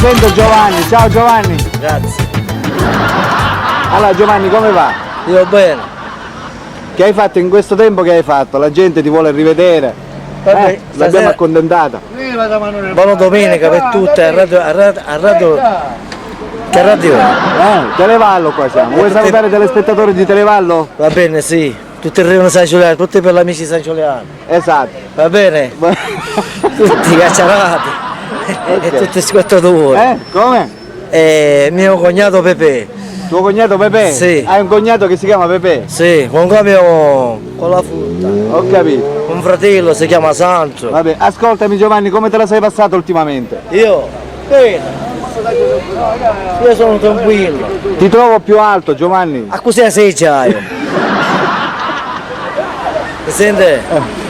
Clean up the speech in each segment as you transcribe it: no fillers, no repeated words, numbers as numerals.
presento Giovanni, ciao Giovanni. Grazie. Allora Giovanni, come va? Io bene. Che hai fatto in questo tempo che hai fatto? La gente ti vuole rivedere. Vabbè, L'abbiamo accontentata. Buona domenica per tutti, a radio. Che radio? Televallo qua siamo. Vuoi salutare i telespettatori di Televallo? Va bene, sì. Tutti il Rione San Giuliano, tutti per gli amici San Giuliano. Esatto. Va bene? Tutti cacciarati. E tutti squattatori. Come? E mio cognato Pepe. Tuo cognato Pepe? Sì. Hai un cognato che si chiama Pepe? Sì, con cambio con la frutta. Ho capito. Un fratello si chiama Sancho. Vabbè, ascoltami Giovanni, come te la sei passata ultimamente? Io? Bene. Io sono tranquillo. Ti trovo più alto Giovanni. A cos'è sei io? Mi sente?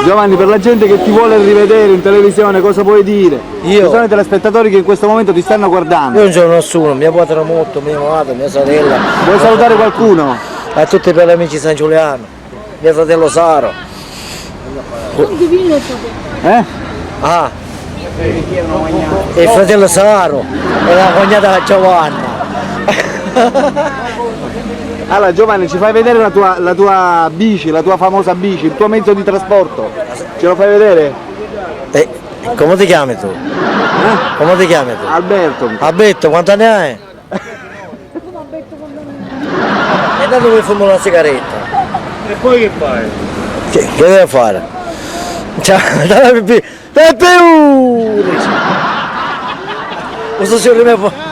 Giovanni, per la gente che ti vuole rivedere in televisione, cosa puoi dire? Io? Ci sono i telespettatori che in questo momento ti stanno guardando. Io non c'ho nessuno, mia padre molto, mia madre, mia sorella. Vuoi salutare qualcuno? A tutti per gli amici San Giuliano, mio fratello Saro. Ah, il fratello Saro e la cognata Giovanna. Allora Giovanni, ci fai vedere la tua bici, la tua famosa bici, il tuo mezzo di trasporto? Ce lo fai vedere? Come ti chiami tu? Come ti chiami tu? Alberto. Alberto, quanti anni hai? E da dove fumo una sigaretta? E poi che fai? Che deve fare? Ciao, dai questo signore mi fa...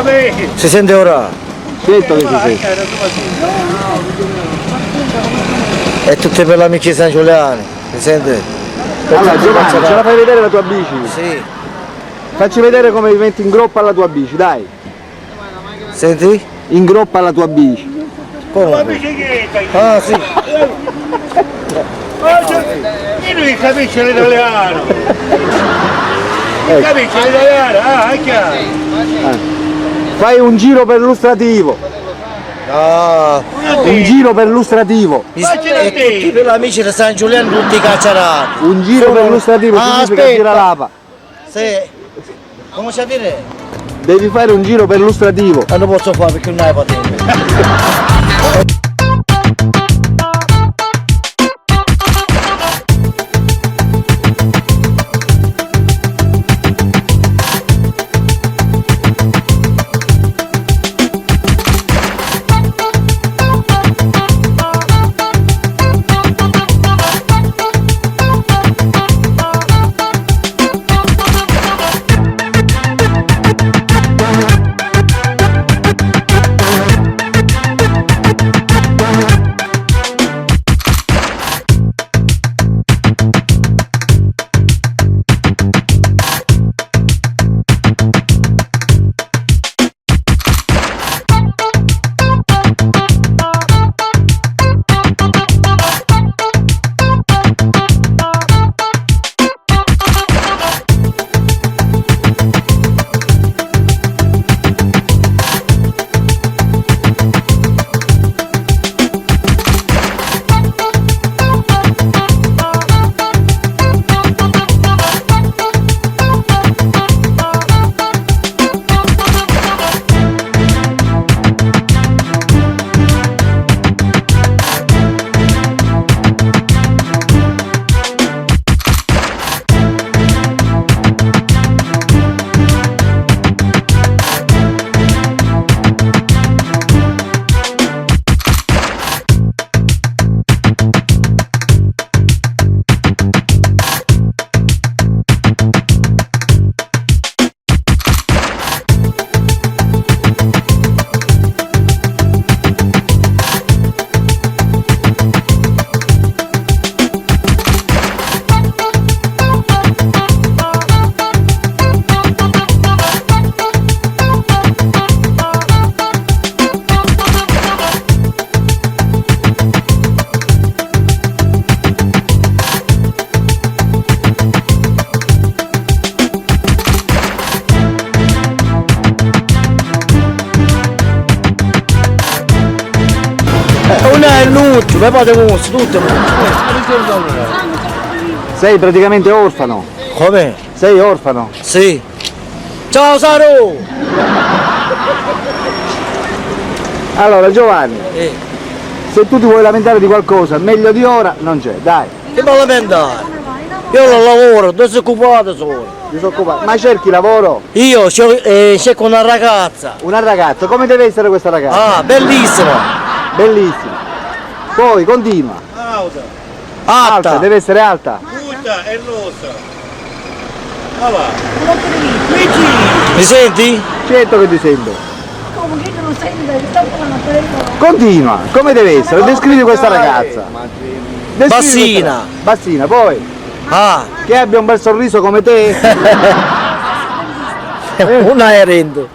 Vai. Si sente ora? Certo che si sente. E tutti per gli amici San Giuliani, si sente? Allora Giovanni, ce la fai vedere la tua bici? Sì. Facci vedere come mi metti in groppa alla tua bici, dai. Senti? In groppa alla tua bici. Come? Ah sì. E lui capisce l'italiano! Capisce l'italiano? Ah, è chiaro! Fai un giro perlustrativo. Ah, Un giro perlustrativo. e tutti per gli amici di San Giuliano tutti cacciarati. Un giro perlustrativo significa gira lapa. Sì. Come c'è a dire? Devi fare un giro perlustrativo. Non posso fare perché non hai patente. Non è l'ultimo, poi fate tutto. Sei praticamente orfano. Come? Sei orfano? Sì. Ciao Saru! Allora Giovanni, se tu ti vuoi lamentare di qualcosa, meglio di ora non c'è, dai. Che mi lamentare? Io non lavoro, disoccupato sono. Disoccupato. Ma cerchi lavoro? Io cerco una ragazza. Una ragazza, come deve essere questa ragazza? Ah, bellissima. Bellissima. Poi continua. Alta, Alta. deve essere alta. Puta e rosa. Ah va. Mi senti? Certo che ti sento. Come che non sente? Sta parlando al telefono. Continua, come deve essere? Descrivi questa ragazza. Descrivi Bassina. questa- Bassina, poi. Ah, Che abbia un bel sorriso come te. un aerendo.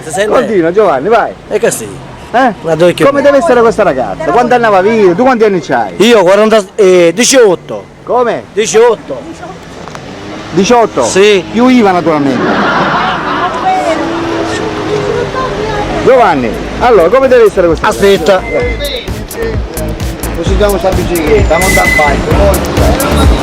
Si sente? Continua Giovanni, vai. E così. Ma dove che Come deve essere questa ragazza? Quando andava via? Tu quanti anni c'hai? Io 18. Come? 18. 18? Sì. Più IVA naturalmente. Giovanni, allora come deve essere questa Aspetta. Così siamo sta bicicletta, monta a bike.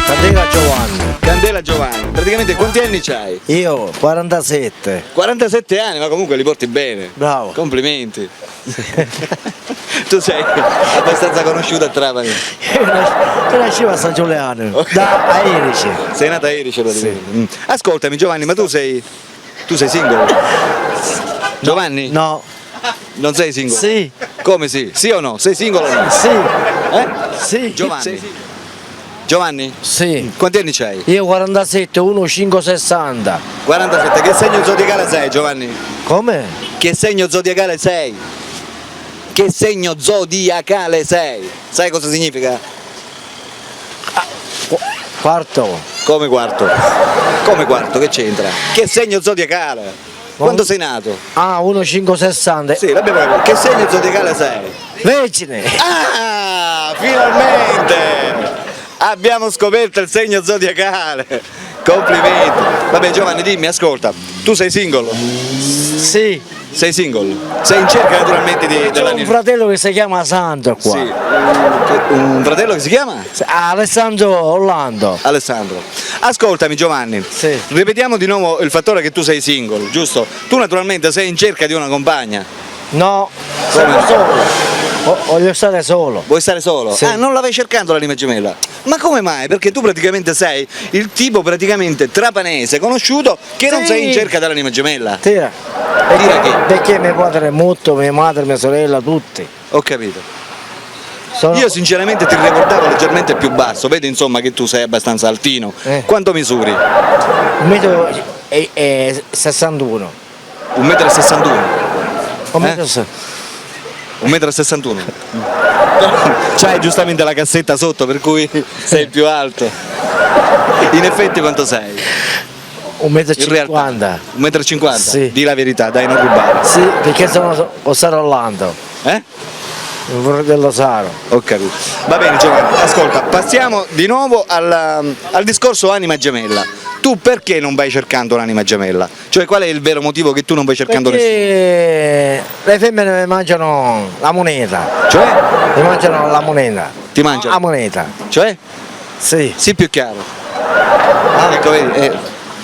Candela Giovanni. Candela Giovanni, praticamente quanti anni c'hai? Io 47. 47 anni, ma comunque li porti bene. Bravo. Complimenti. Tu sei abbastanza conosciuto a Trapani. Io nascevo a San Giuliano, da Aerici. Sei nata a Erice praticamente. Ascoltami Giovanni, ma tu sei single? Giovanni? No. Non sei single? Sì. Come sì? Sì o no? Sei single o no? Sì. Eh? Sì. Giovanni? Giovanni? Sì. Quanti anni c'hai? Io 47, 1560. 47. Che segno zodiacale sei Giovanni? Come? Che segno zodiacale sei? Che segno zodiacale sei? Sai cosa significa? Quarto. Come quarto? Come quarto? Che c'entra? Che segno zodiacale? Quando sei nato? Ah, 1560. Sì, l'abbiamo capito. Che segno zodiacale sei? Vergine. Ah, finalmente! Abbiamo scoperto il segno zodiacale. Complimenti. Vabbè Giovanni, dimmi, ascolta, tu sei single? Sì. Sei single? Sei in cerca naturalmente C'è della un fratello che si chiama Sandro qua. Sì. Un fratello che si chiama? Alessandro Orlando. Alessandro. Ascoltami Giovanni, Sì. ripetiamo di nuovo il fattore che tu sei single, giusto? Tu naturalmente sei in cerca di una compagna. No, Come sono no? solo. Voglio stare solo. Vuoi stare solo? Sì. Ah, non la vai cercando l'anima gemella? Ma come mai? Perché tu praticamente sei il tipo praticamente trapanese conosciuto che non Sì. sei in cerca dell'anima gemella. Tira. Tira chi? Perché mio padre è molto, mia madre, mia sorella, tutti. Ho capito. Sono Io sinceramente ti ricordavo leggermente più basso, vedi insomma che tu sei abbastanza altino. Quanto misuri? 1,61 m. 1,61 m. Un Eh? metro se- 1,61 m. C'hai giustamente la cassetta sotto per cui sei il più alto. In effetti quanto sei? 1,50 m. 1,50 m? Sì. Di la verità, dai, non rubare. Sì, perché sono Osaro Orlando, Eh? il vorrei dello Saro. Ho capito. Va bene Giovanni, ascolta, passiamo di nuovo al discorso anima gemella. Tu perché non vai cercando un'anima gemella? Cioè qual è il vero motivo che tu non vai cercando nessuno? Perché le femmine mangiano la moneta, Cioè? mi mangiano la moneta. Ti mangiano? La moneta, Cioè? sì. Sii più chiaro. Ecco, vedi,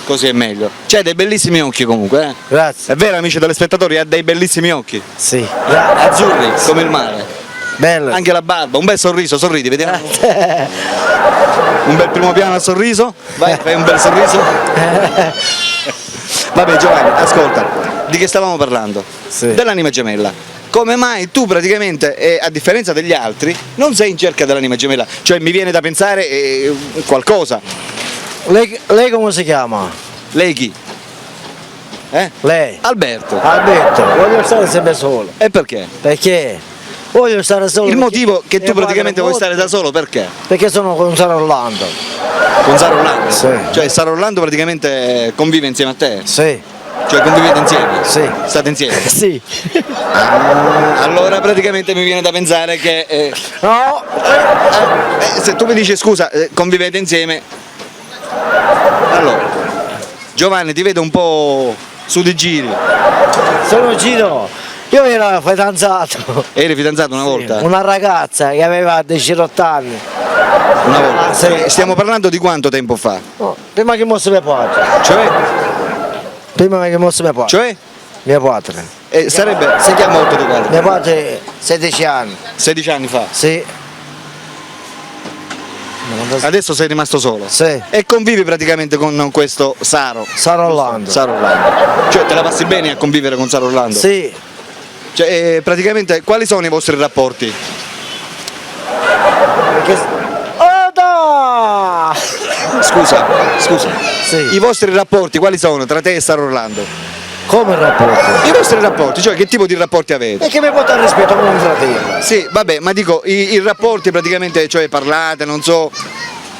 così è meglio. C'hai dei bellissimi occhi comunque, eh? Grazie. È vero amici telespettatori, ha dei bellissimi occhi. Sì. Azzurri, come il mare. Bello. Anche la barba, un bel sorriso, sorridi, vediamo. Un bel primo piano al sorriso. Vai, fai un bel sorriso. Vabbè Giovanni, ascolta, di che stavamo parlando? Sì. Dell'anima gemella. Come mai tu praticamente, a differenza degli altri, non sei in cerca dell'anima gemella? Cioè mi viene da pensare qualcosa. Lei come si chiama? Lei chi? Lei? Alberto. Alberto, voglio stare sempre solo. E perché? Perché? Voglio stare solo. Il perché motivo che tu mio padre praticamente è vuoi morto, stare da solo perché? Perché sono con Saro Orlando. Con Saro Orlando? Sì. Cioè Saro Orlando praticamente convive insieme a te? Sì. Cioè convivete insieme? Sì. State insieme? Sì. Allora praticamente mi viene da pensare che No. se tu mi dici scusa, convivete insieme. Allora, Giovanni ti vedo un po' su di giri. Sono Gino. Io ero fidanzato. Eri fidanzato una volta? Una ragazza che aveva 18 anni. Una volta. Ah, sì. Stiamo parlando di quanto tempo fa? No, prima che mosse mio padre. Cioè? Prima che mosse mio padre. Cioè? Mio padre. Sarebbe. Se chi ha morto tuo padre? Mio padre 16 anni. 16 anni fa. Sì. Adesso sei rimasto solo? Sì. E convivi praticamente con questo Saro? Saro Orlando. Saro Orlando. Cioè te la passi bene a convivere con Saro Orlando? Sì. Cioè, praticamente quali sono i vostri rapporti? Perché... Oh da! Scusa. Sì. I vostri rapporti quali sono tra te e Saro Orlando? Come il rapporto? I vostri rapporti, cioè che tipo di rapporti avete? E che mi porta al rispetto come un fratello. Sì, vabbè, ma dico, i rapporti praticamente, cioè parlate, non so,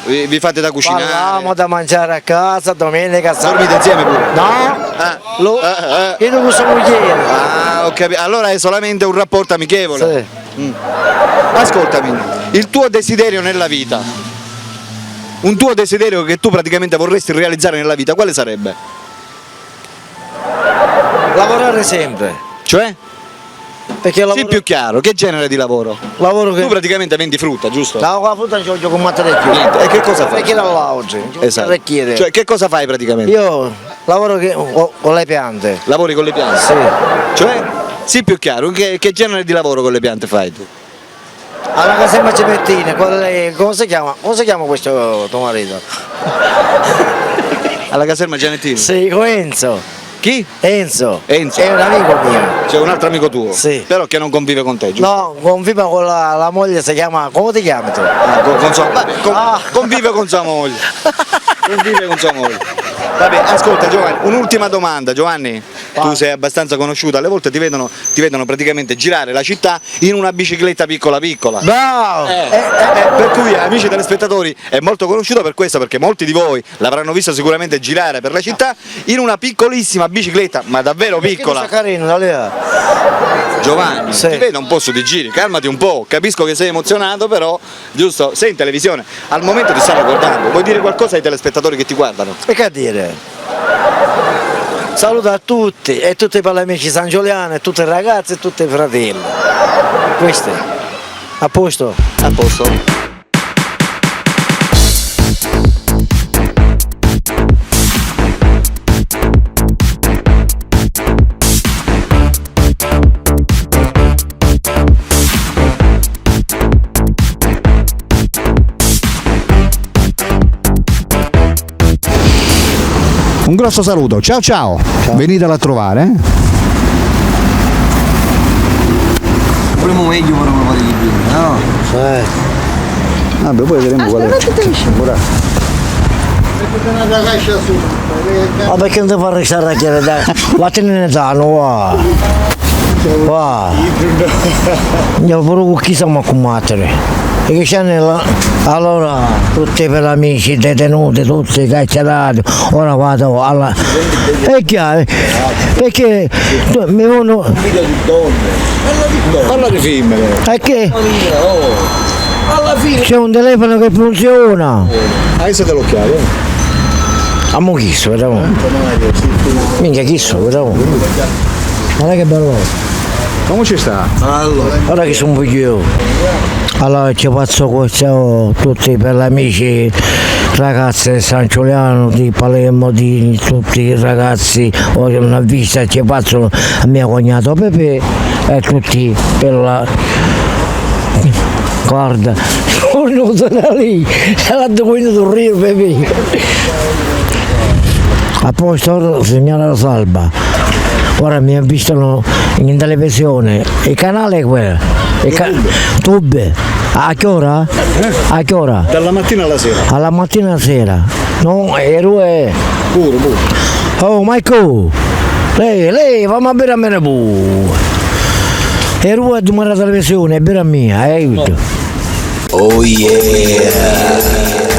vi fate da cucinare. Parliamo da mangiare a casa, domenica, Dormite insieme pure? No? Ah, Lo... Io non sono moglie. Ah, ho capito. Allora è solamente un rapporto amichevole. Sì. Ascoltami, il tuo desiderio nella vita, un tuo desiderio che tu praticamente vorresti realizzare nella vita, quale sarebbe? Lavorare sempre. Cioè? Perché Sii lavoro... più chiaro, che genere di lavoro? lavoro che... Tu praticamente vendi frutta, giusto? No, la frutta non gioco con matta del chiuso. Niente. E che cosa fai? Perché da oggi? Esatto. Cioè che cosa fai praticamente? Io lavoro con le piante. Lavori con le piante? Sì. Cioè? Sii più chiaro, che genere di lavoro con le piante fai tu? Alla casemma Cimettine, come si chiama? Come si chiama questo tuo marito? Alla caserma Gianettini? Sì, con Enzo. Chi? Enzo. Enzo. È un amico mio. C'è un altro amico tuo? Sì. Però che non convive con te, giusto? No, convive con la moglie, si chiama. Come ti chiami tu? Ah, vabbè, convive con sua moglie. Convive con sua moglie. Vabbè, ascolta Giovanni, un'ultima domanda, Giovanni. Tu sei abbastanza conosciuto, alle volte ti vedono praticamente girare la città in una bicicletta piccola piccola. Bravo! Per cui amici telespettatori è molto conosciuto per questo, perché molti di voi l'avranno visto sicuramente girare per la città in una piccolissima bicicletta, ma davvero piccola. Carino, da lì. Giovanni, Sì. ti vedo un po' su di giri, calmati un po', capisco che sei emozionato, però giusto, sei in televisione, al momento ti stanno guardando, vuoi dire qualcosa ai telespettatori che ti guardano? E che dire? Saluto a tutti e tutti per gli amici San Giuliano e tutti i ragazzi e tutti i fratelli. Questi. A posto? A posto? Un grosso saluto, ciao ciao, venitela a trovare. Primo meglio per una di più, no? Vabbè, poi vedremo qual è. Ma perché non ti fa restare a chiedere? Dai, vattene da va. Va. Andiamo pure con chi siamo a combattere. E che c'è allora tutti per amici detenuti, tutti carcerati, ora vado alla. È chiaro, perché mi vanno. Parla di film. Perché? C'è un telefono che funziona. Adesso te l'occhiale. A mo' chi so, vediamo. Minchia chi so, vediamo. Guarda che bello. Come ci sta? Guarda che sono figlio. Allora ci faccio questo tutti per gli amici, ragazzi di San Giuliano, di Palermo, di tutti i ragazzi, ho una vista ci faccio a mio cognato Pepe e tutti per la. Guarda, non da lì, l'ha dovuto rio Pepe. A posto signora Salva, ora mi ha visto in televisione, il canale è quello, Tube, a che ora? A che ora? Dalla mattina alla sera. Alla mattina alla sera, no, è Pure. oh Michael, lei, fammi a bere a me pure, e lui è domani alla televisione, è bere a mia, hai visto? Oh yeah!